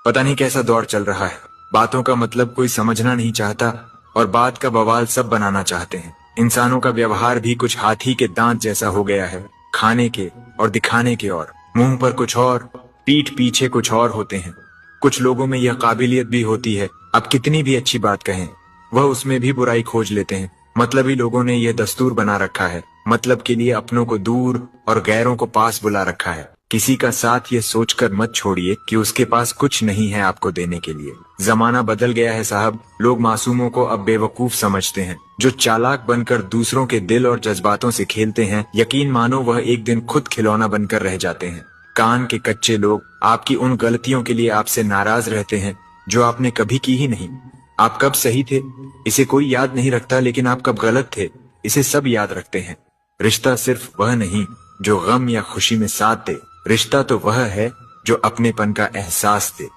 पता नहीं कैसा दौर चल रहा है। बातों का मतलब कोई समझना नहीं चाहता और बात का बवाल सब बनाना चाहते हैं। इंसानों का व्यवहार भी कुछ हाथी के दांत जैसा हो गया है, खाने के और दिखाने के, और मुंह पर कुछ और, पीठ पीछे कुछ और होते हैं। कुछ लोगों में यह काबिलियत भी होती है, अब कितनी भी अच्छी बात कहें वह उसमें भी बुराई खोज लेते हैं। मतलबी लोगों ने यह दस्तूर बना रखा है, मतलब के लिए अपनों को दूर और गैरों को पास बुला रखा है। किसी का साथ ये सोचकर मत छोड़िए कि उसके पास कुछ नहीं है आपको देने के लिए। जमाना बदल गया है साहब। लोग मासूमों को अब बेवकूफ समझते हैं। जो चालाक बनकर दूसरों के दिल और जज्बातों से खेलते हैं, यकीन मानो वह एक दिन खुद खिलौना बनकर रह जाते हैं। कान के कच्चे लोग आपकी उन गलतियों के लिए आपसे नाराज रहते हैं जो आपने कभी की ही नहीं। आप कब सही थे इसे कोई याद नहीं रखता, लेकिन आप कब गलत थे इसे सब याद रखते हैं। रिश्ता सिर्फ वह नहीं जो गम या खुशी में साथ दे, रिश्ता तो वह है जो अपनेपन का एहसास दे।